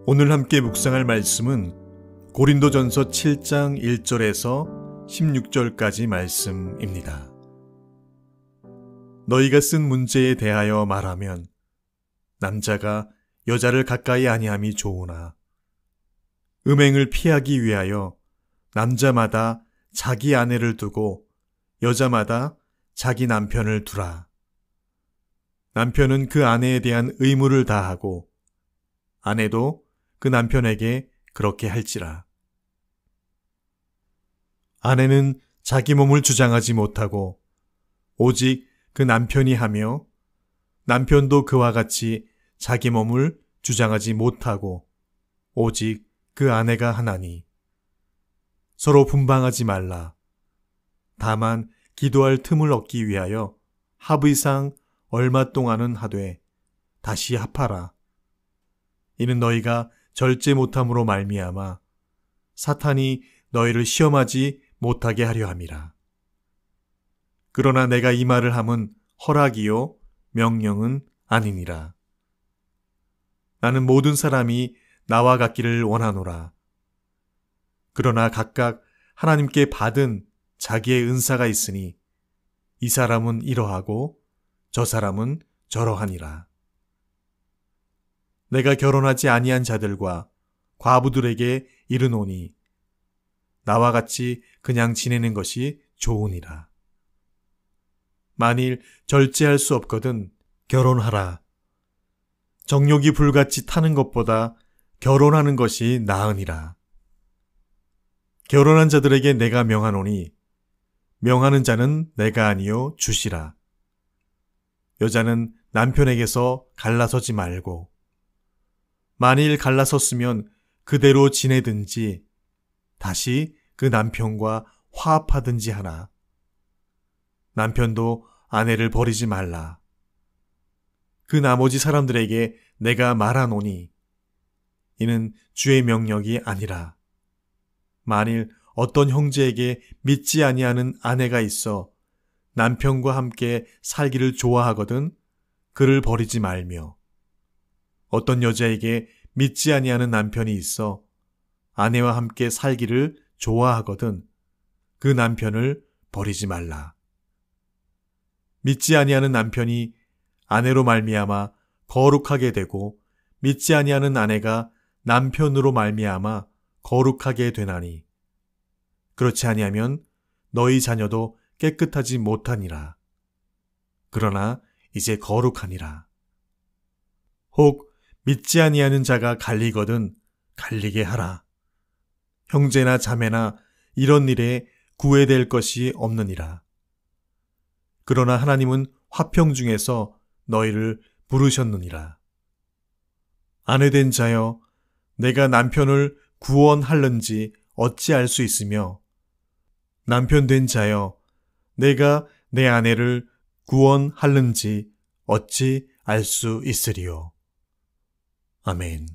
오늘 함께 묵상할 말씀은 고린도전서 7장 1절에서 16절까지 말씀입니다. 너희가 쓴 문제에 대하여 말하면 남자가 여자를 가까이 아니함이 좋으나 음행을 피하기 위하여 남자마다 자기 아내를 두고 여자마다 자기 남편을 두라. 남편은 그 아내에 대한 의무를 다하고 아내도 그 남편에게 그렇게 할지라. 아내는 자기 몸을 주장하지 못하고 오직 그 남편이 하며 남편도 그와 같이 자기 몸을 주장하지 못하고 오직 그 아내가 하나니 서로 분방하지 말라. 다만 기도할 틈을 얻기 위하여 합의상 얼마 동안은 하되 다시 합하라. 이는 너희가 절제 못함으로 말미암아 사탄이 너희를 시험하지 못하게 하려 함이라. 그러나 내가 이 말을 함은 허락이요 명령은 아니니라. 나는 모든 사람이 나와 같기를 원하노라. 그러나 각각 하나님께 받은 자기의 은사가 있으니 이 사람은 이러하고 저 사람은 저러하니라. 내가 결혼하지 아니한 자들과 과부들에게 이르노니 나와 같이 그냥 지내는 것이 좋으니라. 만일 절제할 수 없거든 결혼하라. 정욕이 불같이 타는 것보다 결혼하는 것이 나으니라. 결혼한 자들에게 내가 명하노니 명하는 자는 내가 아니요 주시라. 여자는 남편에게서 갈라서지 말고 만일 갈라섰으면 그대로 지내든지 다시 그 남편과 화합하든지 하나. 남편도 아내를 버리지 말라. 그 나머지 사람들에게 내가 말하노니 이는 주의 명령이 아니라. 만일 어떤 형제에게 믿지 아니하는 아내가 있어 남편과 함께 살기를 좋아하거든 그를 버리지 말며 어떤 여자에게 믿지 아니하는 남편이 있어 아내와 함께 살기를 좋아하거든 그 남편을 버리지 말라. 믿지 아니하는 남편이 아내로 말미암아 거룩하게 되고 믿지 아니하는 아내가 남편으로 말미암아 거룩하게 되나니 그렇지 아니하면 너희 자녀도 깨끗하지 못하니라. 그러나 이제 거룩하니라. 혹 믿지 아니하는 자가 갈리거든 갈리게 하라. 형제나 자매나 이런 일에 구애될 것이 없느니라. 그러나 하나님은 화평 중에서 너희를 부르셨느니라. 아내된 자여 내가 남편을 구원할는지 어찌 알 수 있으며 남편된 자여 내가 내 아내를 구원할는지 어찌 알 수 있으리요. 아멘.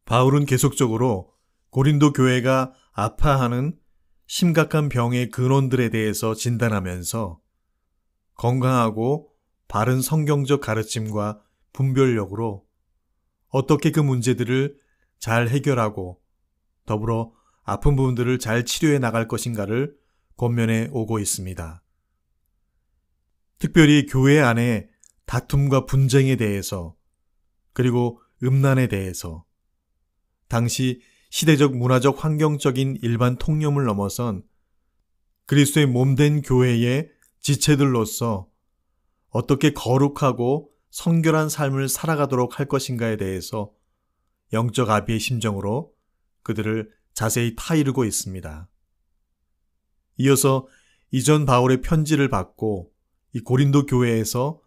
바울은 계속적으로 고린도 교회가 아파하는 심각한 병의 근원들에 대해서 진단하면서 건강하고 바른 성경적 가르침과 분별력으로 어떻게 그 문제들을 잘 해결하고 더불어 아픈 부분들을 잘 치료해 나갈 것인가를 권면해 오고 있습니다. 특별히 교회 안에 다툼과 분쟁에 대해서 그리고 음란에 대해서 당시 시대적 문화적 환경적인 일반 통념을 넘어선 그리스도의 몸된 교회의 지체들로서 어떻게 거룩하고 성결한 삶을 살아가도록 할 것인가에 대해서 영적 아비의 심정으로 그들을 자세히 타이르고 있습니다. 이어서 이전 바울의 편지를 받고 이 고린도 교회에서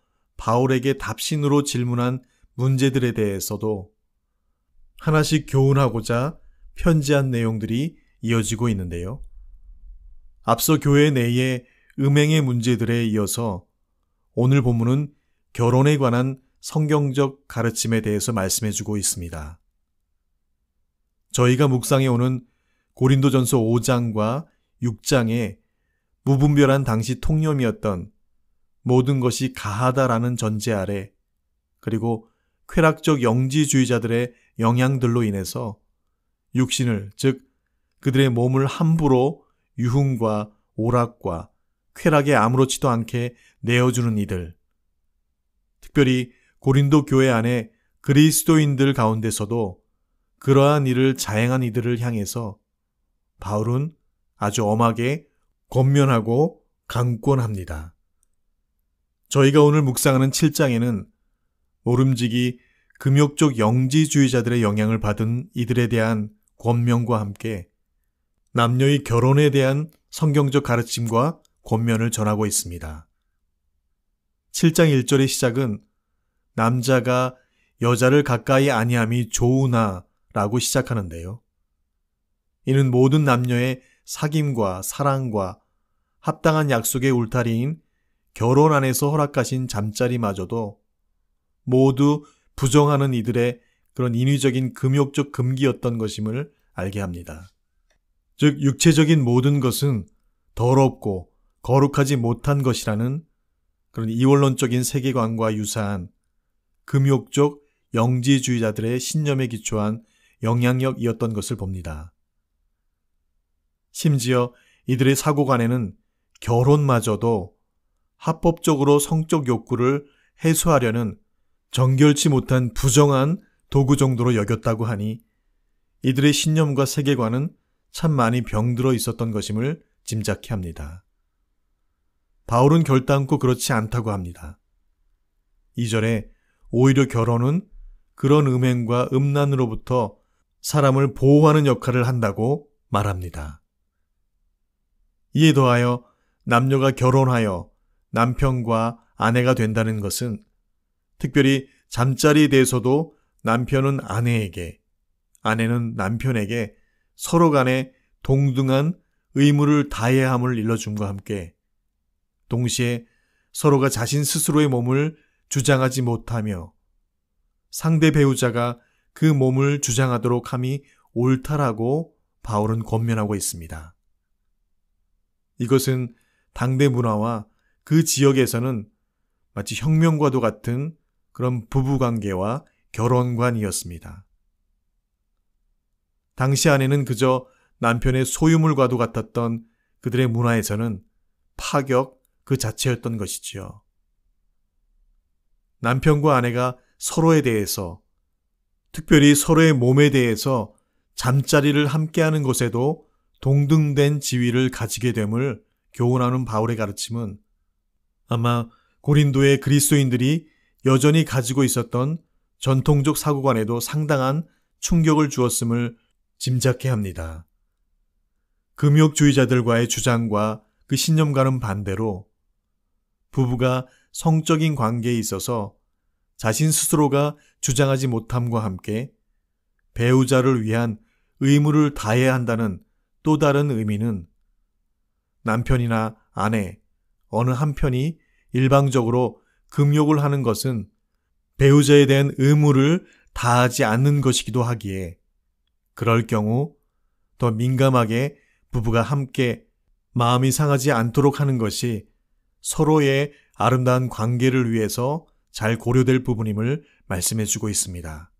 바울에게 답신으로 질문한 문제들에 대해서도 하나씩 교훈하고자 편지한 내용들이 이어지고 있는데요. 앞서 교회 내의 음행의 문제들에 이어서 오늘 본문은 결혼에 관한 성경적 가르침에 대해서 말씀해주고 있습니다. 저희가 묵상해오는 고린도전서 5장과 6장의 무분별한 당시 통념이었던 모든 것이 가하다라는 전제 아래 그리고 쾌락적 영지주의자들의 영향들로 인해서 육신을, 즉 그들의 몸을 함부로 유흥과 오락과 쾌락에 아무렇지도 않게 내어주는 이들, 특별히 고린도 교회 안에 그리스도인들 가운데서도 그러한 일을 자행한 이들을 향해서 바울은 아주 엄하게 권면하고 강권합니다. 저희가 오늘 묵상하는 7장에는 모름지기 금욕적 영지주의자들의 영향을 받은 이들에 대한 권면과 함께 남녀의 결혼에 대한 성경적 가르침과 권면을 전하고 있습니다. 7장 1절의 시작은 남자가 여자를 가까이 아니함이 좋으나 라고 시작하는데요. 이는 모든 남녀의 사귐과 사랑과 합당한 약속의 울타리인 결혼 안에서 허락하신 잠자리마저도 모두 부정하는 이들의 그런 인위적인 금욕적 금기였던 것임을 알게 합니다. 즉 육체적인 모든 것은 더럽고 거룩하지 못한 것이라는 그런 이원론적인 세계관과 유사한 금욕적 영지주의자들의 신념에 기초한 영향력이었던 것을 봅니다. 심지어 이들의 사고관에는 결혼마저도 합법적으로 성적 욕구를 해소하려는 정결치 못한 부정한 도구 정도로 여겼다고 하니 이들의 신념과 세계관은 참 많이 병들어 있었던 것임을 짐작케 합니다. 바울은 결단코 그렇지 않다고 합니다. 2절에 오히려 결혼은 그런 음행과 음란으로부터 사람을 보호하는 역할을 한다고 말합니다. 이에 더하여 남녀가 결혼하여 남편과 아내가 된다는 것은 특별히 잠자리에 대해서도 남편은 아내에게, 아내는 남편에게 서로 간에 동등한 의무를 다해야 함을 일러줌과 함께 동시에 서로가 자신 스스로의 몸을 주장하지 못하며 상대 배우자가 그 몸을 주장하도록 함이 옳다라고 바울은 권면하고 있습니다. 이것은 당대 문화와 그 지역에서는 마치 혁명과도 같은 그런 부부관계와 결혼관이었습니다. 당시 아내는 그저 남편의 소유물과도 같았던 그들의 문화에서는 파격 그 자체였던 것이지요. 남편과 아내가 서로에 대해서, 특별히 서로의 몸에 대해서 잠자리를 함께하는 것에도 동등된 지위를 가지게 됨을 교훈하는 바울의 가르침은 아마 고린도의 그리스도인들이 여전히 가지고 있었던 전통적 사고관에도 상당한 충격을 주었음을 짐작케 합니다. 금욕주의자들과의 주장과 그 신념과는 반대로 부부가 성적인 관계에 있어서 자신 스스로가 주장하지 못함과 함께 배우자를 위한 의무를 다해야 한다는 또 다른 의미는 남편이나 아내 어느 한편이 일방적으로 금욕을 하는 것은 배우자에 대한 의무를 다하지 않는 것이기도 하기에 그럴 경우 더 민감하게 부부가 함께 마음이 상하지 않도록 하는 것이 서로의 아름다운 관계를 위해서 잘 고려될 부분임을 말씀해주고 있습니다.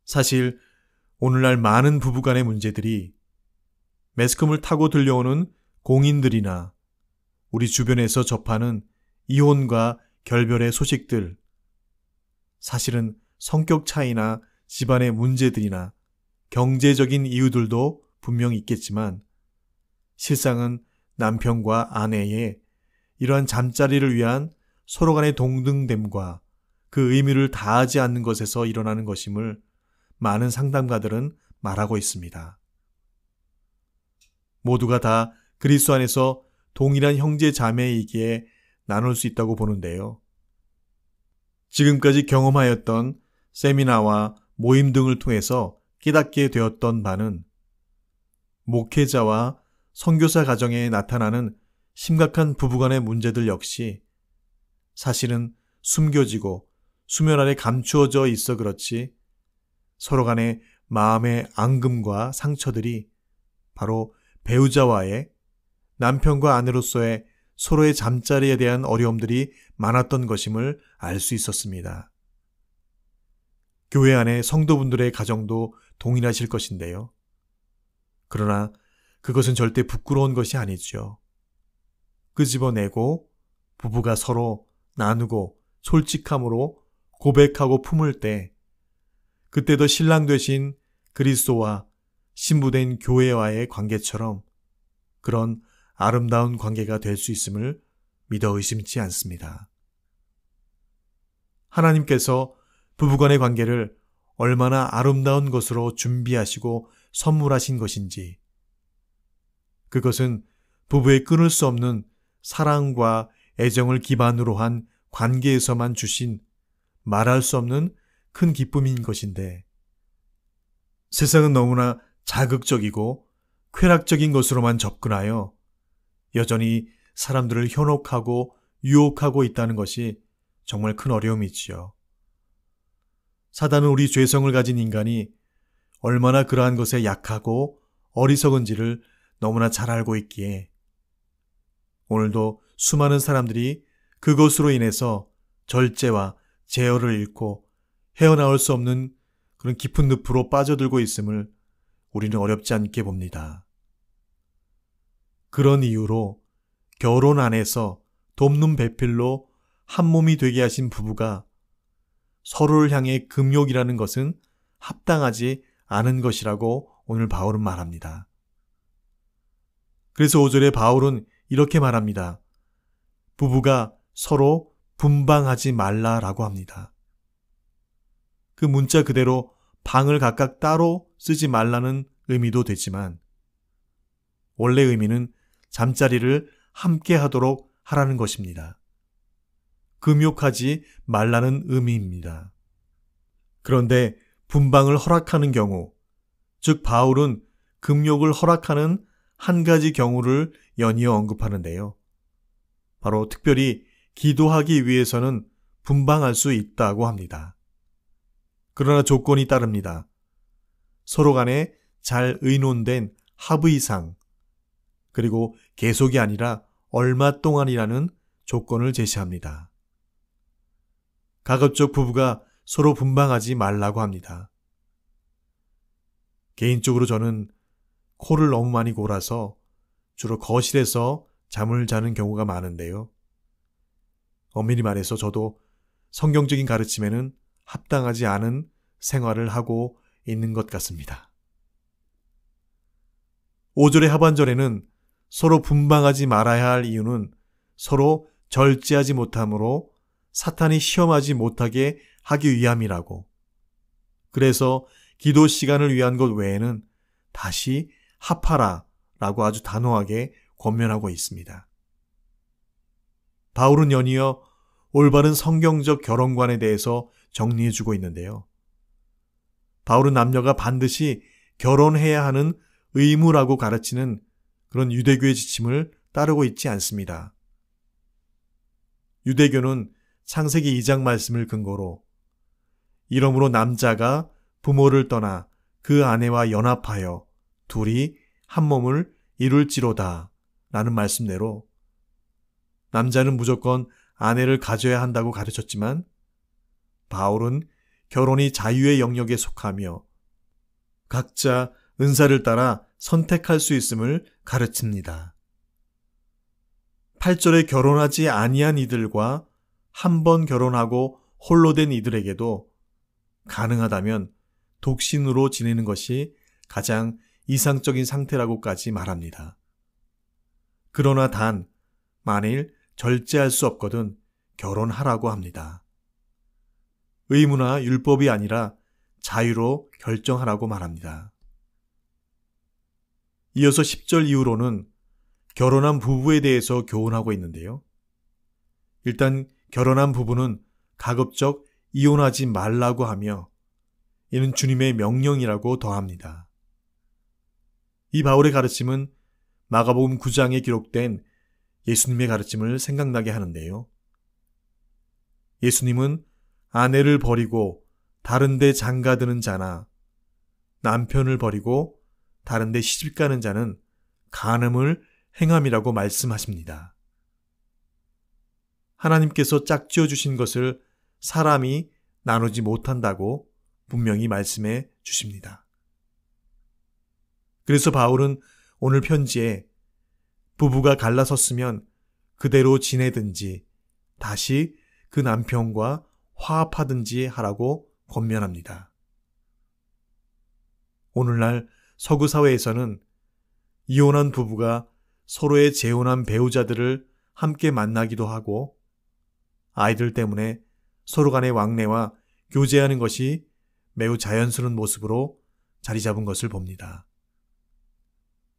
사실 오늘날 많은 부부간의 문제들이 매스컴을 타고 들려오는 공인들이나 우리 주변에서 접하는 이혼과 결별의 소식들, 사실은 성격 차이나 집안의 문제들이나 경제적인 이유들도 분명히 있겠지만 실상은 남편과 아내의 이러한 잠자리를 위한 서로 간의 동등됨과 그 의미를 다하지 않는 것에서 일어나는 것임을 많은 상담가들은 말하고 있습니다. 모두가 다 그리스도 안에서 동일한 형제 자매이기에 나눌 수 있다고 보는데요. 지금까지 경험하였던 세미나와 모임 등을 통해서 깨닫게 되었던 바는 목회자와 선교사 가정에 나타나는 심각한 부부간의 문제들 역시 사실은 숨겨지고 수면 아래 감추어져 있어 그렇지 서로 간의 마음의 앙금과 상처들이 바로 배우자와의 남편과 아내로서의 서로의 잠자리에 대한 어려움들이 많았던 것임을 알 수 있었습니다. 교회 안의 성도분들의 가정도 동일하실 것인데요. 그러나 그것은 절대 부끄러운 것이 아니죠. 끄집어내고 부부가 서로 나누고 솔직함으로 고백하고 품을 때 그때 더 신랑 되신 그리스도와 신부된 교회와의 관계처럼 그런 아름다운 관계가 될 수 있음을 믿어 의심치 않습니다. 하나님께서 부부간의 관계를 얼마나 아름다운 것으로 준비하시고 선물하신 것인지, 그것은 부부의 끊을 수 없는 사랑과 애정을 기반으로 한 관계에서만 주신 말할 수 없는 큰 기쁨인 것인데, 세상은 너무나 자극적이고 쾌락적인 것으로만 접근하여 여전히 사람들을 현혹하고 유혹하고 있다는 것이 정말 큰 어려움이지요. 사단은 우리 죄성을 가진 인간이 얼마나 그러한 것에 약하고 어리석은지를 너무나 잘 알고 있기에 오늘도 수많은 사람들이 그것으로 인해서 절제와 제어를 잃고 헤어나올 수 없는 그런 깊은 늪으로 빠져들고 있음을 우리는 어렵지 않게 봅니다. 그런 이유로 결혼 안에서 돕는 배필로 한 몸이 되게 하신 부부가 서로를 향해 금욕이라는 것은 합당하지 않은 것이라고 오늘 바울은 말합니다. 그래서 5절에 바울은 이렇게 말합니다. 부부가 서로 분방하지 말라라고 합니다. 그 문자 그대로 방을 각각 따로 쓰지 말라는 의미도 되지만 원래 의미는 잠자리를 함께 하도록 하라는 것입니다. 금욕하지 말라는 의미입니다. 그런데 분방을 허락하는 경우, 즉 바울은 금욕을 허락하는 한 가지 경우를 연이어 언급하는데요. 바로 특별히 기도하기 위해서는 분방할 수 있다고 합니다. 그러나 조건이 따릅니다. 서로 간에 잘 의논된 합의상, 그리고 계속이 아니라 얼마 동안이라는 조건을 제시합니다. 가급적 부부가 서로 분방하지 말라고 합니다. 개인적으로 저는 코를 너무 많이 골아서 주로 거실에서 잠을 자는 경우가 많은데요. 엄밀히 말해서 저도 성경적인 가르침에는 합당하지 않은 생활을 하고 있는 것 같습니다. 5절의 하반절에는 서로 분방하지 말아야 할 이유는 서로 절제하지 못함으로 사탄이 시험하지 못하게 하기 위함이라고, 그래서 기도 시간을 위한 것 외에는 다시 합하라 라고 아주 단호하게 권면하고 있습니다. 바울은 연이어 올바른 성경적 결혼관에 대해서 정리해주고 있는데요. 바울은 남녀가 반드시 결혼해야 하는 의무라고 가르치는 그런 유대교의 지침을 따르고 있지 않습니다. 유대교는 창세기 2장 말씀을 근거로 이러므로 남자가 부모를 떠나 그 아내와 연합하여 둘이 한 몸을 이룰지로다 라는 말씀대로 남자는 무조건 아내를 가져야 한다고 가르쳤지만 바울은 결혼이 자유의 영역에 속하며 각자 은사를 따라 선택할 수 있음을 가르칩니다. 8절에 결혼하지 아니한 이들과 한 번 결혼하고 홀로 된 이들에게도 가능하다면 독신으로 지내는 것이 가장 이상적인 상태라고까지 말합니다. 그러나 단 만일 절제할 수 없거든 결혼하라고 합니다. 의무나 율법이 아니라 자유로 결정하라고 말합니다. 이어서 10절 이후로는 결혼한 부부에 대해서 교훈하고 있는데요. 일단 결혼한 부부는 가급적 이혼하지 말라고 하며 이는 주님의 명령이라고 더합니다. 이 바울의 가르침은 마가복음 9장에 기록된 예수님의 가르침을 생각나게 하는데요. 예수님은 아내를 버리고 다른 데 장가드는 자나 남편을 버리고 다른 데 시집가는 자는 간음을 행함이라고 말씀하십니다. 하나님께서 짝지어 주신 것을 사람이 나누지 못한다고 분명히 말씀해 주십니다. 그래서 바울은 오늘 편지에 부부가 갈라섰으면 그대로 지내든지 다시 그 남편과 화합하든지 하라고 권면합니다. 오늘날 서구 사회에서는 이혼한 부부가 서로의 재혼한 배우자들을 함께 만나기도 하고 아이들 때문에 서로 간의 왕래와 교제하는 것이 매우 자연스러운 모습으로 자리 잡은 것을 봅니다.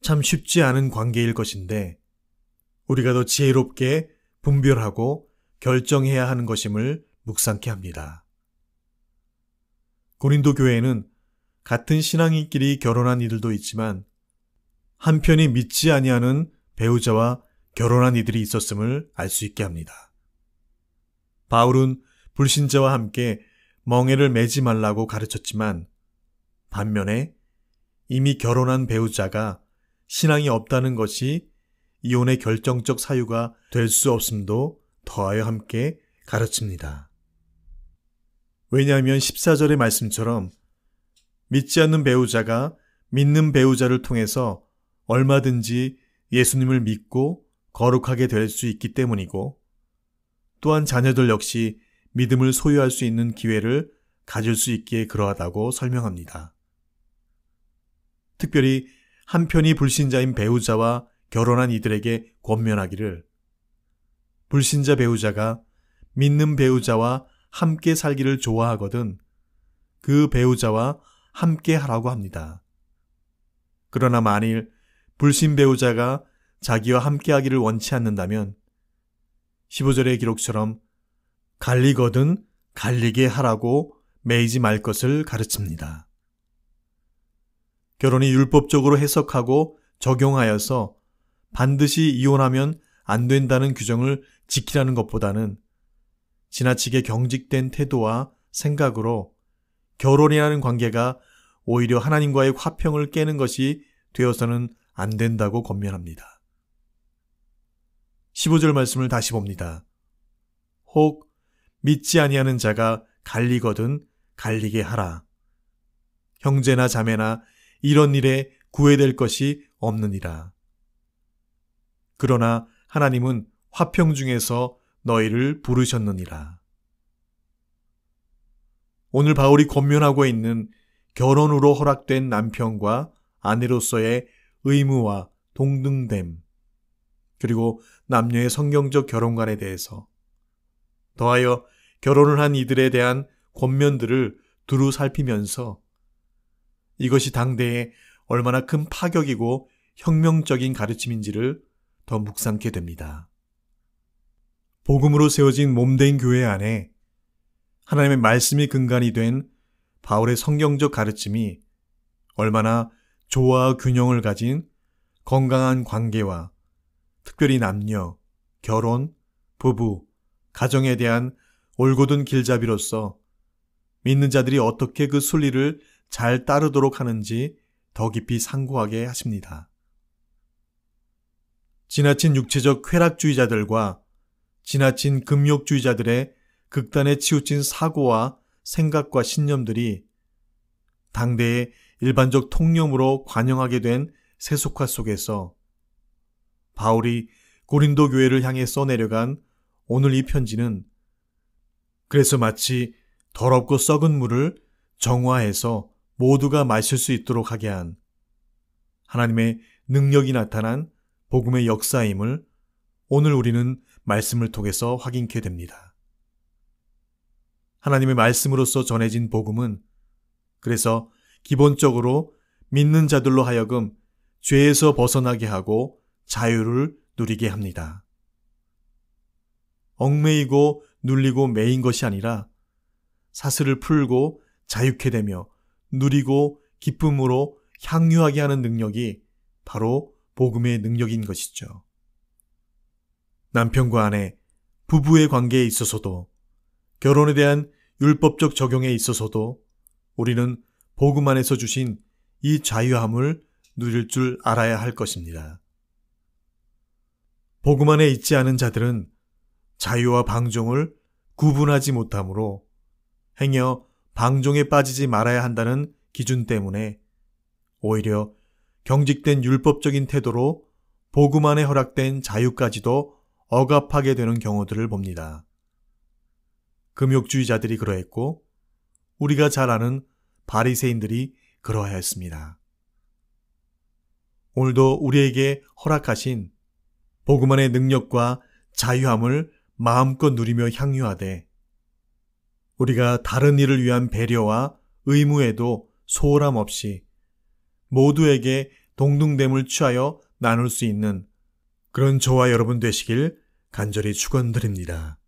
참 쉽지 않은 관계일 것인데 우리가 더 지혜롭게 분별하고 결정해야 하는 것임을 묵상케 합니다. 고린도 교회에는 같은 신앙인끼리 결혼한 이들도 있지만 한편이 믿지 아니하는 배우자와 결혼한 이들이 있었음을 알 수 있게 합니다. 바울은 불신자와 함께 멍에를 매지 말라고 가르쳤지만 반면에 이미 결혼한 배우자가 신앙이 없다는 것이 이혼의 결정적 사유가 될 수 없음도 더하여 함께 가르칩니다. 왜냐하면 14절의 말씀처럼 믿지 않는 배우자가 믿는 배우자를 통해서 얼마든지 예수님을 믿고 거룩하게 될 수 있기 때문이고 또한 자녀들 역시 믿음을 소유할 수 있는 기회를 가질 수 있기에 그러하다고 설명합니다. 특별히 한편이 불신자인 배우자와 결혼한 이들에게 권면하기를 불신자 배우자가 믿는 배우자와 함께 살기를 좋아하거든 그 배우자와 함께 하라고 합니다. 그러나 만일 불신 배우자가 자기와 함께 하기를 원치 않는다면 15절의 기록처럼 갈리거든 갈리게 하라고 매이지 말 것을 가르칩니다. 결혼이 율법적으로 해석하고 적용하여서 반드시 이혼하면 안 된다는 규정을 지키라는 것보다는 지나치게 경직된 태도와 생각으로 결혼이라는 관계가 오히려 하나님과의 화평을 깨는 것이 되어서는 안 된다고 권면합니다. 15절 말씀을 다시 봅니다. 혹 믿지 아니하는 자가 갈리거든 갈리게 하라. 형제나 자매나 이런 일에 구애될 것이 없느니라. 그러나 하나님은 화평 중에서 너희를 부르셨느니라. 오늘 바울이 권면하고 있는 결혼으로 허락된 남편과 아내로서의 의무와 동등됨, 그리고 남녀의 성경적 결혼관에 대해서 더하여 결혼을 한 이들에 대한 권면들을 두루 살피면서 이것이 당대에 얼마나 큰 파격이고 혁명적인 가르침인지를 더 묵상케 됩니다. 복음으로 세워진 몸된 교회 안에 하나님의 말씀이 근간이 된 바울의 성경적 가르침이 얼마나 조화와 균형을 가진 건강한 관계와 특별히 남녀, 결혼, 부부, 가정에 대한 올곧은 길잡이로서 믿는 자들이 어떻게 그 순리를 잘 따르도록 하는지 더 깊이 상고하게 하십니다. 지나친 육체적 쾌락주의자들과 지나친 금욕주의자들의 극단에 치우친 사고와 생각과 신념들이 당대의 일반적 통념으로 관영하게 된 세속화 속에서 바울이 고린도 교회를 향해 써내려간 오늘 이 편지는 그래서 마치 더럽고 썩은 물을 정화해서 모두가 마실 수 있도록 하게 한 하나님의 능력이 나타난 복음의 역사임을 오늘 우리는 말씀을 통해서 확인케 됩니다. 하나님의 말씀으로서 전해진 복음은 그래서 기본적으로 믿는 자들로 하여금 죄에서 벗어나게 하고 자유를 누리게 합니다. 얽매이고 눌리고 매인 것이 아니라 사슬을 풀고 자유케 되며 누리고 기쁨으로 향유하게 하는 능력이 바로 복음의 능력인 것이죠. 남편과 아내, 부부의 관계에 있어서도 결혼에 대한 율법적 적용에 있어서도 우리는 복음 안에서 주신 이 자유함을 누릴 줄 알아야 할 것입니다. 복음 안에 있지 않은 자들은 자유와 방종을 구분하지 못하므로 행여 방종에 빠지지 말아야 한다는 기준 때문에 오히려 경직된 율법적인 태도로 복음 안에 허락된 자유까지도 억압하게 되는 경우들을 봅니다. 금욕주의자들이 그러했고 우리가 잘 아는 바리새인들이 그러하였습니다. 오늘도 우리에게 허락하신 복음 안의 능력과 자유함을 마음껏 누리며 향유하되 우리가 다른 이를 위한 배려와 의무에도 소홀함 없이 모두에게 동등됨을 취하여 나눌 수 있는 그런 저와 여러분 되시길 간절히 축원드립니다.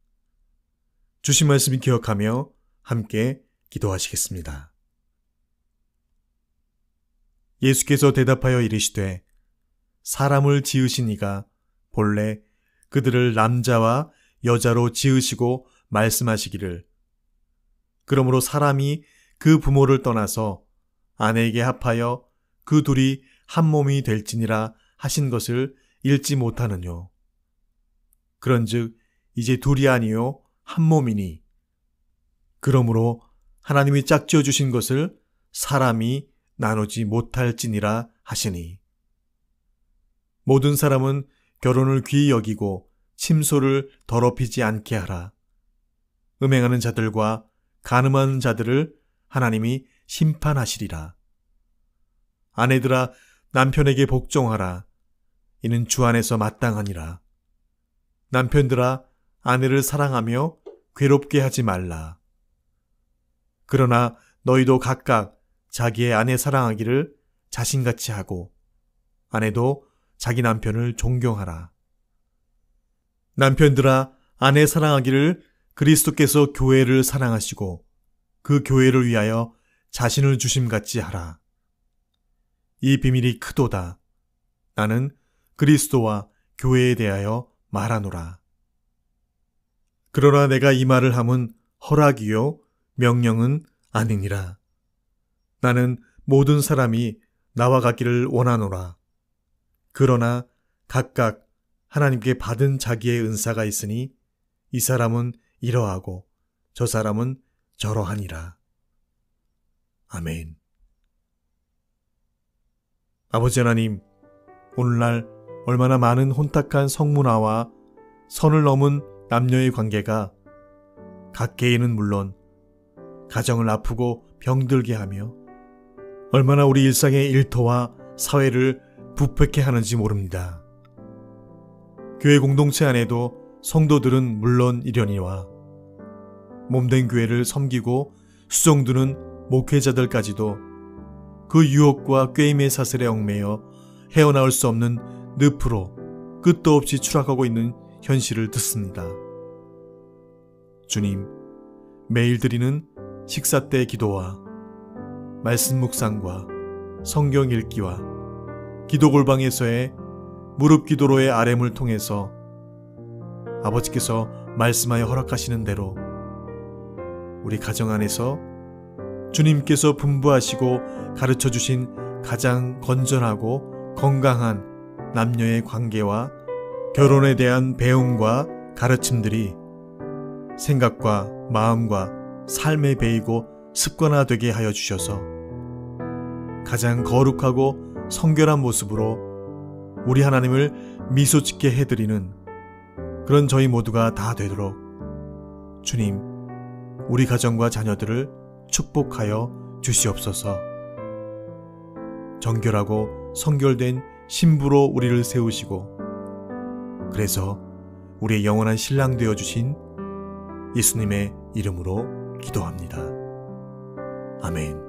주신 말씀 기억하며 함께 기도하시겠습니다. 예수께서 대답하여 이르시되 사람을 지으신 이가 본래 그들을 남자와 여자로 지으시고 말씀하시기를 그러므로 사람이 그 부모를 떠나서 아내에게 합하여 그 둘이 한 몸이 될지니라 하신 것을 읽지 못하느뇨. 그런즉 이제 둘이 아니요 한 몸이니 그러므로 하나님이 짝지어 주신 것을 사람이 나누지 못할지니라 하시니 모든 사람은 결혼을 귀히 여기고 침소를 더럽히지 않게 하라. 음행하는 자들과 간음하는 자들을 하나님이 심판하시리라. 아내들아 남편에게 복종하라. 이는 주 안에서 마땅하니라. 남편들아 아내를 사랑하며 괴롭게 하지 말라. 그러나 너희도 각각 자기의 아내 사랑하기를 자신같이 하고 아내도 자기 남편을 존경하라. 남편들아 아내 사랑하기를 그리스도께서 교회를 사랑하시고 그 교회를 위하여 자신을 주심같이 하라. 이 비밀이 크도다. 나는 그리스도와 교회에 대하여 말하노라. 그러나 내가 이 말을 함은 허락이요 명령은 아니니라. 나는 모든 사람이 나와 같기를 원하노라. 그러나 각각 하나님께 받은 자기의 은사가 있으니 이 사람은 이러하고 저 사람은 저러하니라. 아멘. 아버지 하나님, 오늘날 얼마나 많은 혼탁한 성문화와 선을 넘은 남녀의 관계가 각 개인은 물론 가정을 아프고 병들게 하며 얼마나 우리 일상의 일터와 사회를 부패케 하는지 모릅니다. 교회 공동체 안에도 성도들은 물론 이려니와 몸된 교회를 섬기고 수종두는 목회자들까지도 그 유혹과 꾀임의 사슬에 얽매여 헤어나올 수 없는 늪으로 끝도 없이 추락하고 있는 현실을 듣습니다. 주님, 매일 드리는 식사 때 기도와 말씀 묵상과 성경 읽기와 기도 골방에서의 무릎 기도로의 아뢰물 통해서 아버지께서 말씀하여 허락하시는 대로 우리 가정 안에서 주님께서 분부하시고 가르쳐 주신 가장 건전하고 건강한 남녀의 관계와 결혼에 대한 배움과 가르침들이 생각과 마음과 삶에 배이고 습관화되게 하여 주셔서 가장 거룩하고 성결한 모습으로 우리 하나님을 미소 짓게 해드리는 그런 저희 모두가 다 되도록 주님, 우리 가정과 자녀들을 축복하여 주시옵소서. 정결하고 성결된 신부로 우리를 세우시고 그래서 우리의 영원한 신랑 되어주신 예수님의 이름으로 기도합니다. 아멘.